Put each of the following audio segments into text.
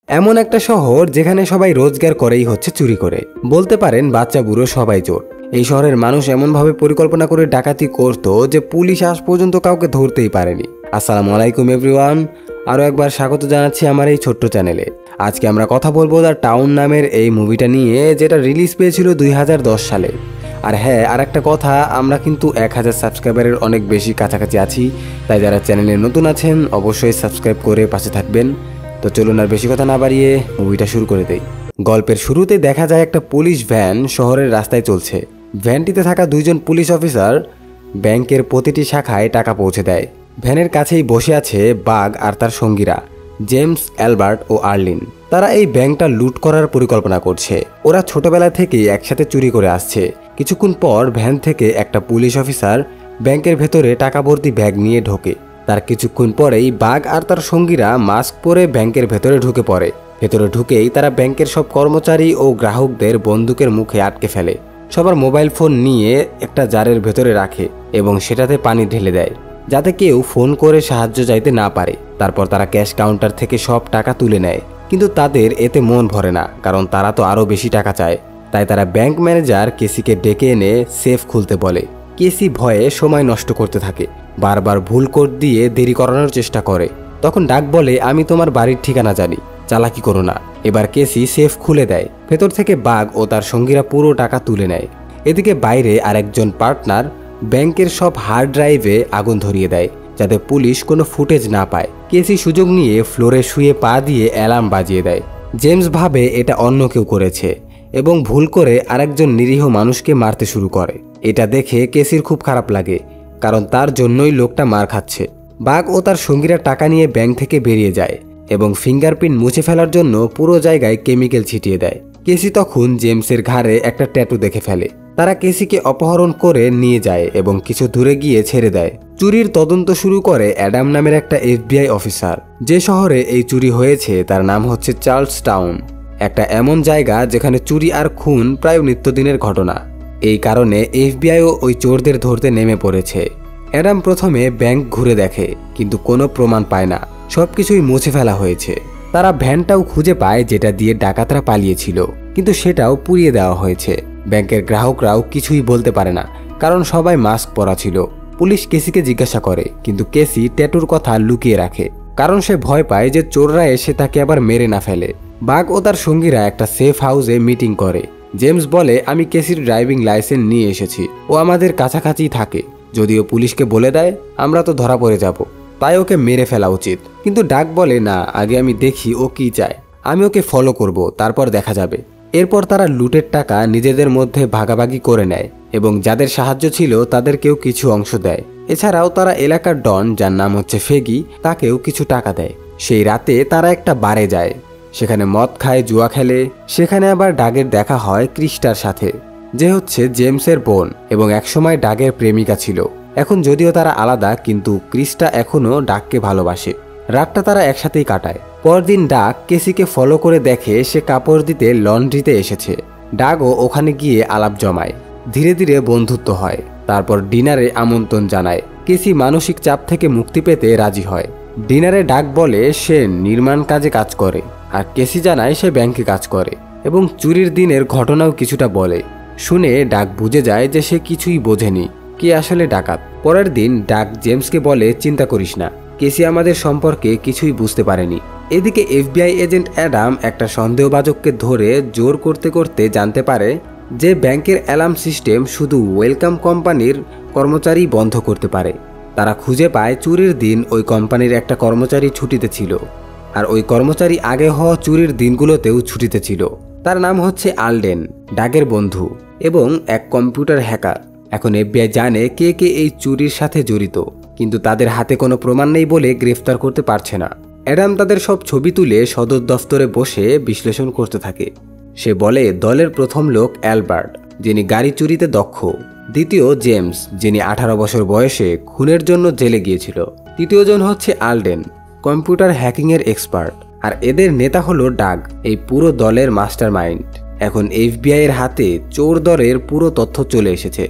এমন একটা শহর যেখানে সবাই রোজগার করেই হচ্ছে চুরি করে। বলতে পারেন বাচ্চা বুড়ো সবাই চোর। এই শহরের মানুষ এমনভাবে পরিকল্পনা করে ডাকাতি করত যে পুলিশ আজ পর্যন্ত কাউকে ধরতেই পারেনি। আসসালামু আলাইকুম এভরিওয়ান, আরও একবার স্বাগত জানাচ্ছি আমার এই ছোট্ট চ্যানেলে। আজকে আমরা কথা বলবো দ্য টাউন নামের এই মুভিটা নিয়ে, যেটা রিলিজ পেয়েছিল 2010 সালে। আর হ্যাঁ, আর একটা কথা, আমরা কিন্তু 1000 সাবস্ক্রাইবারের অনেক বেশি কাছাকাছি আছি। তাই যারা চ্যানেলে নতুন আছেন অবশ্যই সাবস্ক্রাইব করে পাশে থাকবেন। তো চলুন আর বেশি কথা না বাড়িয়ে মুভিটা শুরু করে দেই। গল্পের শুরুতে দেখা যায় একটা পুলিশ ভ্যান শহরের রাস্তায় চলছে। ভ্যানটিতে থাকা দুইজন পুলিশ অফিসার ব্যাংকের প্রতিটি শাখায় টাকা পৌঁছে দেয়। ভ্যানের কাছেই বসে আছে বাগ আর তার সঙ্গীরা, জেমস, অ্যালবার্ট ও আর্লিন। তারা এই ব্যাংকটা লুট করার পরিকল্পনা করছে। ওরা ছোটবেলা থেকেই একসাথে চুরি করে আসছে। কিছুক্ষণ পর ভ্যান থেকে একটা পুলিশ অফিসার ব্যাংকের ভেতরে টাকা ভর্তি ব্যাগ নিয়ে ঢোকে। তার কিছুক্ষণ পরেই বাগ আর তার সঙ্গীরা মাস্ক পরে ব্যাংকের ভেতরে ঢুকে পড়ে। ভেতরে ঢুকেই তারা ব্যাংকের সব কর্মচারী ও গ্রাহকদের বন্দুকের মুখে আটকে ফেলে। সবার মোবাইল ফোন নিয়ে একটা জারের ভেতরে রাখে এবং সেটাতে পানি ঢেলে দেয়, যাতে কেউ ফোন করে সাহায্য চাইতে না পারে। তারপর তারা ক্যাশ কাউন্টার থেকে সব টাকা তুলে নেয়। কিন্তু তাদের এতে মন ভরে না, কারণ তারা তো আরও বেশি টাকা চায়। তাই তারা ব্যাংক ম্যানেজার কেসিকে ডেকে এনে সেফ খুলতে বলে। কেসি ভয়ে সময় নষ্ট করতে থাকে, বারবার ভুল কোড দিয়ে দেরি করানোর চেষ্টা করে। তখন ডাক বলে, আমি তোমার বাড়ির ঠিকানা জানি, চালাকি করো না। এবার কেসি সেফ খুলে দেয়। ভেতর থেকে বাগ ও তার সঙ্গীরা পুরো টাকা তুলে নেয়। এদিকে বাইরে আরেকজন পার্টনার ব্যাংকের সব হার্ড ড্রাইভে আগুন ধরিয়ে দেয়, যাতে পুলিশ কোনো ফুটেজ না পায়। কেসি সুযোগ নিয়ে ফ্লোরে শুয়ে পা দিয়ে অ্যালার্ম বাজিয়ে দেয়। জেমস ভাবে এটা অন্য কেউ করেছে এবং ভুল করে আরেকজন নিরীহ মানুষকে মারতে শুরু করে। এটা দেখে কেসির খুব খারাপ লাগে, কারণ তার জন্যই লোকটা মার খাচ্ছে। বাগ ও তার সঙ্গীরা টাকা নিয়ে ব্যাংক থেকে বেরিয়ে যায় এবং ফিঙ্গারপ্রিন্ট মুছে ফেলার জন্য পুরো জায়গায় কেমিক্যাল ছিটিয়ে দেয়। কেসি তখন জেমসের ঘাড়ে একটা ট্যাটু দেখে ফেলে। তারা কেসিকে অপহরণ করে নিয়ে যায় এবং কিছু দূরে গিয়ে ছেড়ে দেয়। চুরির তদন্ত শুরু করে অ্যাডাম নামের একটা FBI অফিসার। যে শহরে এই চুরি হয়েছে তার নাম হচ্ছে চার্লস টাউন, একটা এমন জায়গা যেখানে চুরি আর খুন প্রায় নিত্যদিনের ঘটনা। এই কারণে FBIও ওই চোরদের ধরতে নেমে পড়েছে। অ্যাডাম প্রথমে ব্যাংক ঘুরে দেখে, কিন্তু কোনো প্রমাণ পায় না। সবকিছুই মুছে ফেলা হয়েছে। তারা ভ্যানটাও খুঁজে পায় যেটা দিয়ে ডাকাতরা পালিয়েছিল, কিন্তু সেটাও পুড়িয়ে দেওয়া হয়েছে। ব্যাংকের গ্রাহকরাও কিছুই বলতে পারে না, কারণ সবাই মাস্ক পরা ছিল। পুলিশ কেসিকে জিজ্ঞাসা করে, কিন্তু কেসি ট্যাটুর কথা লুকিয়ে রাখে, কারণ সে ভয় পায় যে চোররা এসে তাকে আবার মেরে না ফেলে। বাগ ও তার সঙ্গীরা একটা সেফ হাউসে মিটিং করে। জেমস বলে, আমি কেসির ড্রাইভিং লাইসেন্স নিয়ে এসেছি, ও আমাদের কাছাকাছি থাকে। যদিও পুলিশকে বলে দেয় আমরা তো ধরা পড়ে যাব, তাই ওকে মেরে ফেলা উচিত। কিন্তু ডাক বলে, না, আগে আমি দেখি ও কি চায়। আমি ওকে ফলো করব, তারপর দেখা যাবে। এরপর তারা লুটের টাকা নিজেদের মধ্যে ভাগাভাগি করে নেয় এবং যাদের সাহায্য ছিল তাদেরকেও কিছু অংশ দেয়। এছাড়াও তারা এলাকার ডন, যার নাম হচ্ছে ফেগি, তাকেও কিছু টাকা দেয়। সেই রাতে তারা একটা বারে যায়, সেখানে মদ খায়, জুয়া খেলে। সেখানে আবার ডাগের দেখা হয় ক্রিস্টার সাথে, যে হচ্ছে জেমসের বোন এবং একসময় ডাগের প্রেমিকা ছিল। এখন যদিও তারা আলাদা, কিন্তু ক্রিস্টা এখনও ডাগকে ভালোবাসে। রাতটা তারা একসাথেই কাটায়। পরদিন ডাগ কেসিকে ফলো করে দেখে সে কাপড় দিতে লন্ড্রিতে এসেছে। ডাগও ওখানে গিয়ে আলাপ জমায়। ধীরে ধীরে বন্ধুত্ব হয়। তারপর ডিনারে আমন্ত্রণ জানায়। কেসি মানসিক চাপ থেকে মুক্তি পেতে রাজি হয়। ডিনারে ডাগ বলে সে নির্মাণ কাজে কাজ করে, আর কেসি জানায় সে ব্যাংকে কাজ করে এবং চুরির দিনের ঘটনাও কিছুটা বলে। শুনে ডাগ বুঝে যায় যে সে কিছুই বোঝেনি, কে আসলে ডাকাত। পরের দিন ডাগ জেমসকে বলে, চিন্তা করিস না, কেসি আমাদের সম্পর্কে কিছুই বুঝতে পারেনি। এদিকে FBI এজেন্ট অ্যাডাম একটা সন্দেহভাজককে ধরে জোর করতে করতে জানতে পারে যে ব্যাংকের অ্যালার্ম সিস্টেম শুধু ওয়েলকাম কোম্পানির কর্মচারী বন্ধ করতে পারে। তারা খুঁজে পায় চুরির দিন ওই কোম্পানির একটা কর্মচারী ছুটিতে ছিল, আর ওই কর্মচারী আগে হওয়া চুরির দিনগুলোতেও ছুটিতে ছিল। তার নাম হচ্ছে আলডেন, ডাগের বন্ধু এবং এক কম্পিউটার হ্যাকার। এখন FBI জানে কে কে এই চুরির সাথে জড়িত, কিন্তু তাদের হাতে কোনো প্রমাণ নেই বলে গ্রেফতার করতে পারছে না। অ্যাডাম তাদের সব ছবি তুলে সদর দফতরে বসে বিশ্লেষণ করতে থাকে। সে বলে, দলের প্রথম লোক অ্যালবার্ট, যিনি গাড়ি চুরিতে দক্ষ। দ্বিতীয় জেমস, যিনি 18 বছর বয়সে খুনের জন্য জেলে গিয়েছিল। তৃতীয়জন হচ্ছে আলডেন, কম্পিউটার হ্যাকিংয়ের এক্সপার্ট। আর এদের নেতা হলো ডাগ, এই পুরো দলের মাস্টার মাইন্ড। এখন FBI এর হাতে চোর দলের পুরো তথ্য চলে এসেছে।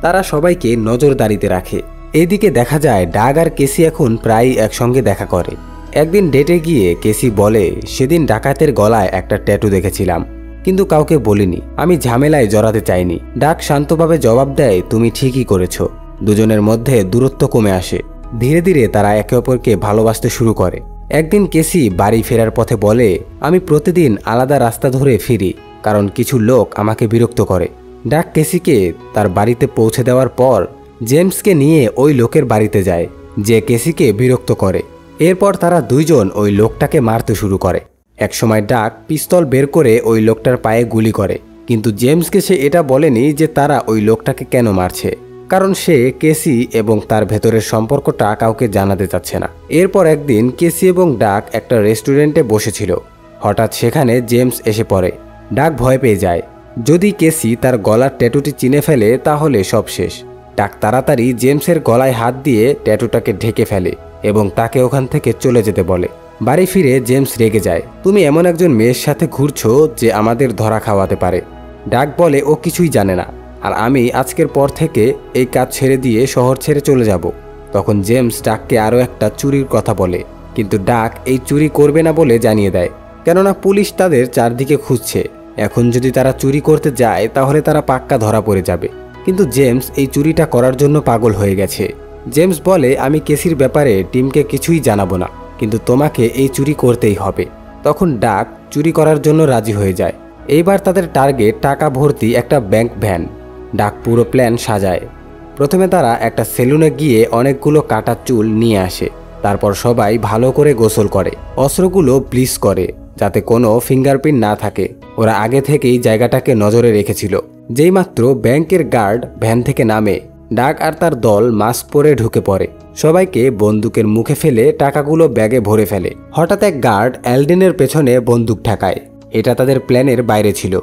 তারা সবাইকে নজরদারিতে রাখে। এদিকে দেখা যায় ডাগ আর কেসি এখন প্রায় একসঙ্গে দেখা করে। একদিন ডেটে গিয়ে কেসি বলে, সেদিন ডাকাতের গলায় একটা ট্যাটু দেখেছিলাম, কিন্তু কাউকে বলিনি, আমি ঝামেলায় জড়াতে চাইনি। ডাক শান্তভাবে জবাব দেয়, তুমি ঠিকই করেছো। দুজনের মধ্যে দূরত্ব কমে আসে। ধীরে ধীরে তারা একে অপরকে ভালোবাসতে শুরু করে। একদিন কেসি বাড়ি ফেরার পথে বলে, আমি প্রতিদিন আলাদা রাস্তা ধরে ফিরি, কারণ কিছু লোক আমাকে বিরক্ত করে। ডাক কেসিকে তার বাড়িতে পৌঁছে দেওয়ার পর জেমসকে নিয়ে ওই লোকের বাড়িতে যায়, যে কেসিকে বিরক্ত করে। এরপর তারা দুইজন ওই লোকটাকে মারতে শুরু করে। একসময় ডাক পিস্তল বের করে ওই লোকটার পায়ে গুলি করে, কিন্তু জেমসকে সে এটা বলেনি যে তারা ওই লোকটাকে কেন মারছে, কারণ সে কেসি এবং তার ভেতরের সম্পর্কটা কাউকে জানাতে চাচ্ছে না। এরপর একদিন কেসি এবং ডাক একটা রেস্টুরেন্টে বসেছিল। হঠাৎ সেখানে জেমস এসে পড়ে। ডাক ভয় পেয়ে যায়। যদি কেসি তার গলার ট্যাটুটি চিনে ফেলে তাহলে সব শেষ। ডাক তাড়াতাড়ি জেমসের গলায় হাত দিয়ে ট্যাটুটাকে ঢেকে ফেলে এবং তাকে ওখান থেকে চলে যেতে বলে। বাড়ি ফিরে জেমস রেগে যায়, তুমি এমন একজন মেয়ের সাথে ঘুরছো যে আমাদের ধরা খাওয়াতে পারে। ডাক বলে ও কিছুই জানে না, আর আমি আজকের পর থেকে এই কাজ ছেড়ে দিয়ে শহর ছেড়ে চলে যাব। তখন জেমস ডাককে আরও একটা চুরির কথা বলে, কিন্তু ডাক এই চুরি করবে না বলে জানিয়ে দেয়, কেননা পুলিশ তাদের চারদিকে খুঁজছে। এখন যদি তারা চুরি করতে যায় তাহলে তারা পাক্কা ধরা পড়ে যাবে। কিন্তু জেমস এই চুরিটা করার জন্য পাগল হয়ে গেছে। জেমস বলে, আমি কেসির ব্যাপারে টিমকে কিছুই জানাবো না, কিন্তু তোমাকে এই চুরি করতেই হবে। তখন ডাক চুরি করার জন্য রাজি হয়ে যায়। এইবার তাদের টার্গেট টাকা ভর্তি একটা ব্যাংক ভ্যান। ডাক পুরো প্ল্যান সাজায়। প্রথমে তারা একটা সেলুনে গিয়ে অনেকগুলো কাটা চুল নিয়ে আসে। তারপর সবাই ভালো করে গোসল করে, অস্ত্রগুলো ব্লিচ করে যাতে কোনো ফিঙ্গারপ্রিন্ট না থাকে। ওরা আগে থেকেই জায়গাটাকে নজরে রেখেছিল। যেইমাত্র ব্যাংকের গার্ড ভ্যান থেকে নামে, ডাক আর তার দল মাস্ক পরে ঢুকে পড়ে। সবাইকে বন্দুকের মুখে ফেলে টাকাগুলো ব্যাগে ভরে ফেলে। হঠাৎ এক গার্ড অ্যালডিনের পেছনে বন্দুক ঠেকায়। এটা তাদের প্ল্যানের বাইরে ছিল।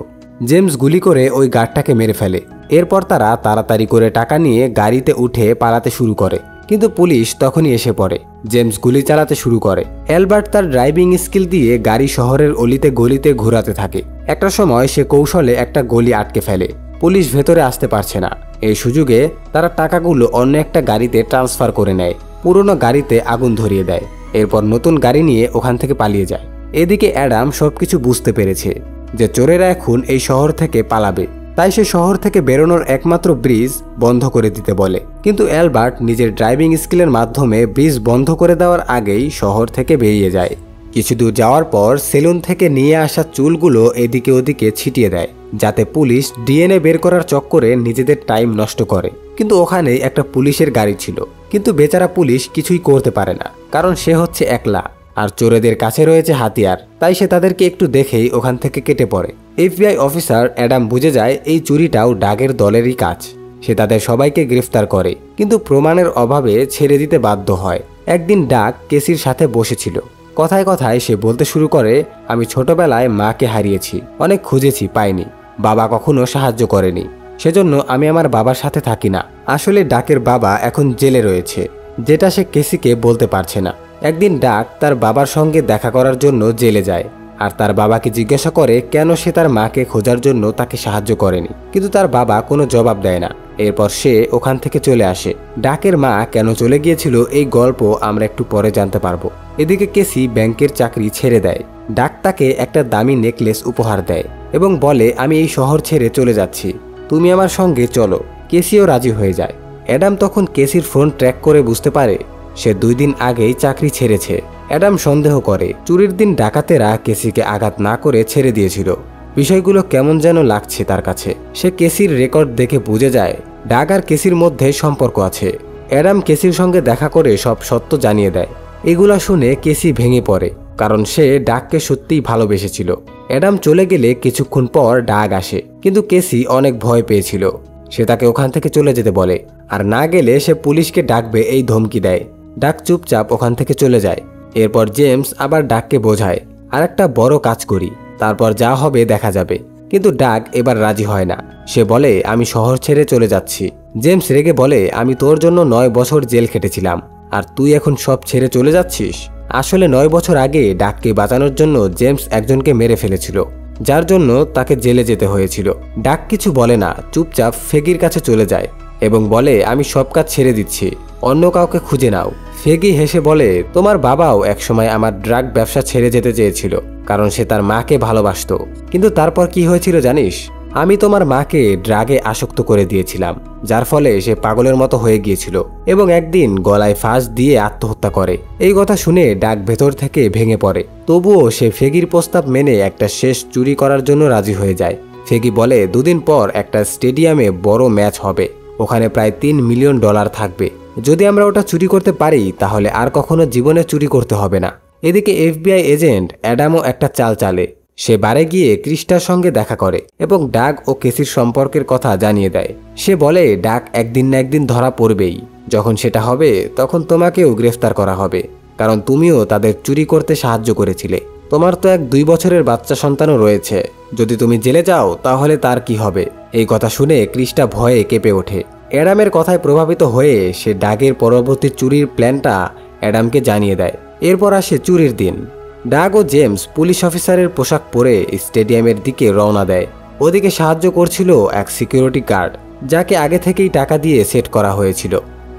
জেমস গুলি করে ওই গার্ডটাকে মেরে ফেলে। এরপর তারা তাড়াতাড়ি করে টাকা নিয়ে গাড়িতে উঠে পালাতে শুরু করে, কিন্তু পুলিশ তখনই এসে পড়ে। জেমস গুলি চালাতে শুরু করে। অ্যালবার্ট তার ড্রাইভিং স্কিল দিয়ে গাড়ি শহরের অলিতে গলিতে ঘোরাতে থাকে। একটা সময় সে কৌশলে একটা গলি আটকে ফেলে। পুলিশ ভেতরে আসতে পারছে না। এই সুযোগে তারা টাকাগুলো অন্য একটা গাড়িতে ট্রান্সফার করে নেয়। পুরনো গাড়িতে আগুন ধরিয়ে দেয়। এরপর নতুন গাড়ি নিয়ে ওখান থেকে পালিয়ে যায়। এদিকে অ্যাডাম সবকিছু বুঝতে পেরেছে যে চোরেরা এখন এই শহর থেকে পালাবে, তাই সে শহর থেকে বেরোনোর একমাত্র ব্রিজ বন্ধ করে দিতে বলে। কিন্তু অ্যালবার্ট নিজের ড্রাইভিং স্কিলের মাধ্যমে ব্রিজ বন্ধ করে দেওয়ার আগেই শহর থেকে বেরিয়ে যায়। কিছু দূর যাওয়ার পর সেলুন থেকে নিয়ে আসা চুলগুলো এদিকে ওদিকে ছিটিয়ে দেয়, যাতে পুলিশ ডিএনএ বের করার চক্করে নিজেদের টাইম নষ্ট করে। কিন্তু ওখানে একটা পুলিশের গাড়ি ছিল, কিন্তু বেচারা পুলিশ কিছুই করতে পারে না, কারণ সে হচ্ছে একলা আর চোরেদের কাছে রয়েছে হাতিয়ার। তাই সে তাদেরকে একটু দেখেই ওখান থেকে কেটে পড়ে। এফবিআই অফিসার অ্যাডাম বুঝে যায় এই চুরিটাও ডাগের দলেরই কাজ। সে তাদের সবাইকে গ্রেফতার করে, কিন্তু প্রমাণের অভাবে ছেড়ে দিতে বাধ্য হয়। একদিন ডাগ কেসির সাথে বসেছিল। কথায় কথায় সে বলতে শুরু করে, আমি ছোটবেলায় মাকে হারিয়েছি, অনেক খুঁজেছি, পাইনি। বাবা কখনো সাহায্য করেনি, সেজন্য আমি আমার বাবার সাথে থাকি না। আসলে ডাকের বাবা এখন জেলে রয়েছে, যেটা সে কেসিকে বলতে পারছে না। একদিন ডাক তার বাবার সঙ্গে দেখা করার জন্য জেলে যায়, আর তার বাবাকে জিজ্ঞাসা করে কেন সে তার মাকে খোঁজার জন্য তাকে সাহায্য করেনি, কিন্তু তার বাবা কোনো জবাব দেয় না। এরপর সে ওখান থেকে চলে আসে। ডাকের মা কেন চলে গিয়েছিল এই গল্প আমরা একটু পরে জানতে পারবো। এদিকে কেসি ব্যাংকের চাকরি ছেড়ে দেয়। ডাক তাকে একটা দামি নেকলেস উপহার দেয় এবং বলে, আমি এই শহর ছেড়ে চলে যাচ্ছি, তুমি আমার সঙ্গে চলো। কেসিও রাজি হয়ে যায়। অ্যাডাম তখন কেসির ফোন ট্র্যাক করে বুঝতে পারে সে 2 দিন আগেই চাকরি ছেড়েছে। অ্যাডাম সন্দেহ করে চুরির দিন ডাকাতেরা কেসিকে আঘাত না করে ছেড়ে দিয়েছিল। বিষয়গুলো কেমন যেন লাগছে তার কাছে। সে কেসির রেকর্ড দেখে বুঝে যায় ডাক আর কেসির মধ্যে সম্পর্ক আছে। অ্যাডাম কেসির সঙ্গে দেখা করে সব সত্য জানিয়ে দেয়। এগুলা শুনে কেসি ভেঙে পড়ে, কারণ সে ডাককে সত্যিই ভালোবেসেছিল। অ্যাডাম চলে গেলে কিছুক্ষণ পর ডাক আসে, কিন্তু কেসি অনেক ভয় পেয়েছিল। সে তাকে ওখান থেকে চলে যেতে বলে, আর না গেলে সে পুলিশকে ডাকবে এই ধমকি দেয়। ডাক চুপচাপ ওখান থেকে চলে যায়। এরপর জেমস আবার ডাককে বোঝায়, আর একটা বড় কাজ করি, তারপর যা হবে দেখা যাবে। কিন্তু ডাক এবার রাজি হয় না। সে বলে, আমি শহর ছেড়ে চলে যাচ্ছি। জেমস রেগে বলে, আমি তোর জন্য 9 বছর জেল খেটেছিলাম, আর তুই এখন সব ছেড়ে চলে যাচ্ছিস। আসলে 9 বছর আগে ডাককে বাঁচানোর জন্য জেমস একজনকে মেরে ফেলেছিল, যার জন্য তাকে জেলে যেতে হয়েছিল। ডাক কিছু বলে না, চুপচাপ ফেগির কাছে চলে যায় এবং বলে, আমি সব কাজ ছেড়ে দিচ্ছি, অন্য কাউকে খুঁজে নাও। ফেগি হেসে বলে, তোমার বাবাও একসময় আমার ড্রাগ ব্যবসা ছেড়ে যেতে চেয়েছিল, কারণ সে তার মাকে ভালোবাসতো। কিন্তু তারপর কি হয়েছিল জানিস? আমি তোমার মাকে ড্রাগে আসক্ত করে দিয়েছিলাম, যার ফলে সে পাগলের মতো হয়ে গিয়েছিল এবং একদিন গলায় ফাঁস দিয়ে আত্মহত্যা করে। এই কথা শুনে ডাক ভেতর থেকে ভেঙে পড়ে। তবুও সে ফেগির প্রস্তাব মেনে একটা শেষ চুরি করার জন্য রাজি হয়ে যায়। ফেগি বলে, দুদিন পর একটা স্টেডিয়ামে বড় ম্যাচ হবে, ওখানে প্রায় $3 মিলিয়ন থাকবে। যদি আমরা ওটা চুরি করতে পারি তাহলে আর কখনো জীবনে চুরি করতে হবে না। এদিকে FBI এজেন্ট অ্যাডামও একটা চাল চালে। সে বারে গিয়ে ক্রিস্টার সঙ্গে দেখা করে এবং ডাগ ও কেসির সম্পর্কের কথা জানিয়ে দেয়। সে বলে, ডাগ একদিন না একদিন ধরা পড়বেই। যখন সেটা হবে তখন তোমাকেও গ্রেফতার করা হবে, কারণ তুমিও তাদের চুরি করতে সাহায্য করেছিলে। তোমার তো এক 2 বছরের বাচ্চা সন্তানও রয়েছে। যদি তুমি জেলে যাও তাহলে তার কি হবে? এই কথা শুনে ক্রিস্টা ভয়ে কেঁপে ওঠে। অ্যাডামের কথায় প্রভাবিত হয়ে সে ডাগের পরবর্তী চুরির প্ল্যানটা অ্যাডামকে জানিয়ে দেয়। এরপর আসে চুরির দিন। ডাগ ও জেমস পুলিশ অফিসারের পোশাক পরে স্টেডিয়ামের দিকে রওনা দেয়। ওদিকে সাহায্য করছিল এক সিকিউরিটি গার্ড, যাকে আগে থেকেই টাকা দিয়ে সেট করা হয়েছিল।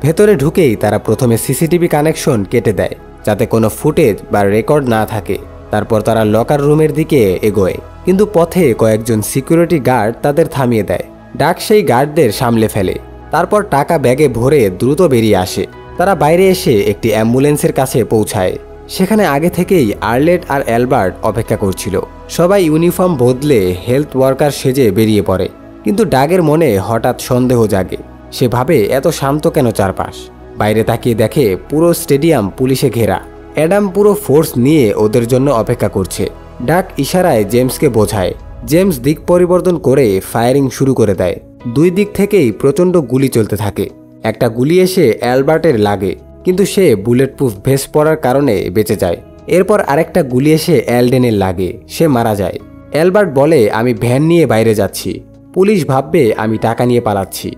ভেতরে ঢুকেই তারা প্রথমে CCTV কানেকশন কেটে দেয়, যাতে কোনো ফুটেজ বা রেকর্ড না থাকে। তারপর তারা লকার রুমের দিকে এগোয়, কিন্তু পথে কয়েকজন সিকিউরিটি গার্ড তাদের থামিয়ে দেয়। ডাগ সেই গার্ডদের সামলে ফেলে। তারপর টাকা ব্যাগে ভরে দ্রুত বেরিয়ে আসে। তারা বাইরে এসে একটি অ্যাম্বুলেন্সের কাছে পৌঁছায়। সেখানে আগে থেকেই আর্লেট আর অ্যালবার্ট অপেক্ষা করছিল। সবাই ইউনিফর্ম বদলে হেলথ ওয়ার্কার সেজে বেরিয়ে পড়ে। কিন্তু ডাগের মনে হঠাৎ সন্দেহ জাগে। সে ভাবে, এত শান্ত কেন চারপাশ? বাইরে তাকিয়ে দেখে পুরো স্টেডিয়াম পুলিশে ঘেরা। অ্যাডাম পুরো ফোর্স নিয়ে ওদের জন্য অপেক্ষা করছে। ডাগ ইশারায় জেমসকে বোঝায়। জেমস দিক পরিবর্তন করে ফায়ারিং শুরু করে দেয়। 2 দিক থেকেই প্রচণ্ড গুলি চলতে থাকে। একটা গুলি এসে অ্যালবার্টের লাগে, কিন্তু সে বুলেট প্রুফ ভেস্ট পরার কারণে বেঁচে যায়। এরপর আরেকটা গুলি এসে অ্যালডেনের লাগে, সে মারা যায়। অ্যালবার্ট বলে, আমি ভ্যান নিয়ে বাইরে যাচ্ছি, পুলিশ ভাববে আমি টাকা নিয়ে পালাচ্ছি।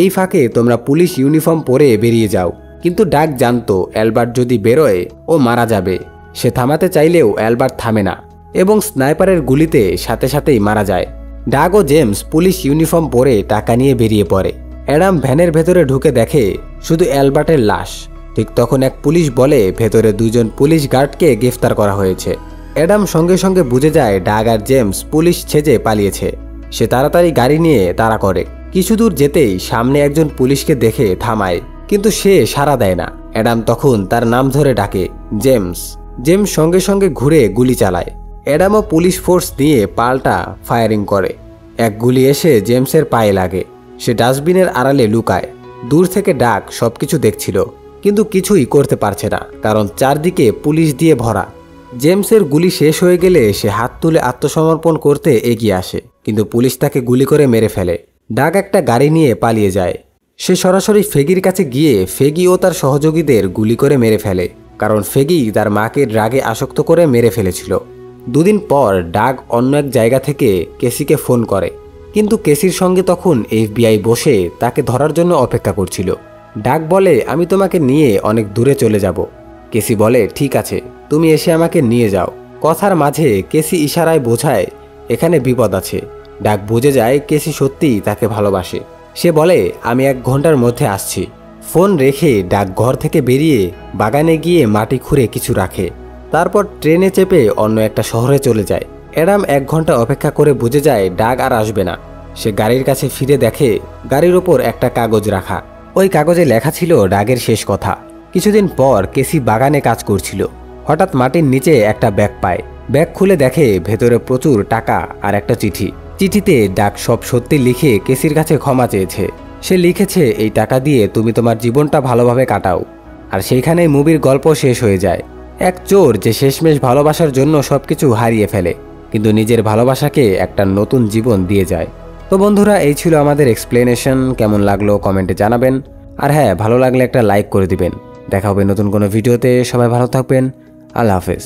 এই ফাঁকে তোমরা পুলিশ ইউনিফর্ম পরে বেরিয়ে যাও। কিন্তু ডাগ জানতো অ্যালবার্ট যদি বেরোয় ও মারা যাবে। সে থামাতে চাইলেও অ্যালবার্ট থামে না এবং স্নাইপারের গুলিতে সাথে সাথেই মারা যায়। ডাগ ও জেমস পুলিশ ইউনিফর্ম পরে টাকা নিয়ে বেরিয়ে পড়ে। অ্যাডাম ভ্যানের ভেতরে ঢুকে দেখে শুধু অ্যালবার্টের লাশ। ঠিক তখন এক পুলিশ বলে ভেতরে 2 জন পুলিশ গার্ডকে গ্রেফতার করা হয়েছে। অ্যাডাম সঙ্গে সঙ্গে বুঝে যায় ডাগ আর জেমস পুলিশ ছেজে পালিয়েছে। সে তাড়াতাড়ি গাড়ি নিয়ে তাড়া করে। কিছু দূর যেতেই সামনে একজন পুলিশকে দেখে থামায়, কিন্তু সে সাড়া দেয় না। অ্যাডাম তখন তার নাম ধরে ডাকে, জেমস। জেমস সঙ্গে সঙ্গে ঘুরে গুলি চালায়। অ্যাডামও পুলিশ ফোর্স নিয়ে পাল্টা ফায়ারিং করে। এক গুলি এসে জেমসের পায়ে লাগে। সে ডাস্টবিনের আড়ালে লুকায়। দূর থেকে ডাগ সবকিছু দেখছিল, কিন্তু কিছুই করতে পারছে না, কারণ চারদিকে পুলিশ দিয়ে ভরা। জেমসের গুলি শেষ হয়ে গেলে সে হাত তুলে আত্মসমর্পণ করতে এগিয়ে আসে, কিন্তু পুলিশ তাকে গুলি করে মেরে ফেলে। ডাগ একটা গাড়ি নিয়ে পালিয়ে যায়। সে সরাসরি ফেগির কাছে গিয়ে ফেগি ও তার সহযোগীদের গুলি করে মেরে ফেলে, কারণ ফেগি তার মাকে ড্রাগে আসক্ত করে মেরে ফেলেছিল। 2 দিন পর ডাগ অন্য এক জায়গা থেকে কেসিকে ফোন করে, কিন্তু কেসির সঙ্গে তখন FBI বসে তাকে ধরার জন্য অপেক্ষা করছিল। ডাগ বলে, আমি তোমাকে নিয়ে অনেক দূরে চলে যাব। কেসি বলে, ঠিক আছে, তুমি এসে আমাকে নিয়ে যাও। কথার মাঝে কেসি ইশারায় বোঝায় এখানে বিপদ আছে। ডাগ বুঝে যায় কেসি সত্যিই তাকে ভালোবাসে। সে বলে, আমি 1 ঘন্টার মধ্যে আসছি। ফোন রেখে ডাগ ঘর থেকে বেরিয়ে বাগানে গিয়ে মাটি খুঁড়ে কিছু রাখে। তারপর ট্রেনে চেপে অন্য একটা শহরে চলে যায়। অ্যাডাম 1 ঘন্টা অপেক্ষা করে বুঝে যায় ডাগ আর আসবে না। সে গাড়ির কাছে ফিরে দেখে গাড়ির ওপর একটা কাগজ রাখা। ওই কাগজে লেখা ছিল ডাগের শেষ কথা। কিছুদিন পর কেসি বাগানে কাজ করছিল। হঠাৎ মাটির নিচে একটা ব্যাগ পায়। ব্যাগ খুলে দেখে ভেতরে প্রচুর টাকা আর একটা চিঠি। চিঠিতে ডাগ সব সত্যি লিখে কেসির কাছে ক্ষমা চেয়েছে। সে লিখেছে, এই টাকা দিয়ে তুমি তোমার জীবনটা ভালোভাবে কাটাও। আর সেইখানেই মুভির গল্প শেষ হয়ে যায়। এক চোর যে শেষমেশ ভালোবাসার জন্য সবকিছু হারিয়ে ফেলে, কিন্তু নিজের ভালোবাসাকে একটা নতুন জীবন দিয়ে যায়। তো বন্ধুরা, এই ছিল আমাদের এক্সপ্লেনেশন। কেমন লাগলো কমেন্টে জানাবেন। আর হ্যাঁ, ভালো লাগলে একটা লাইক করে দিবেন। দেখা হবে নতুন কোনো ভিডিওতে। সবাই ভালো থাকবেন। আল্লাহ হাফেজ।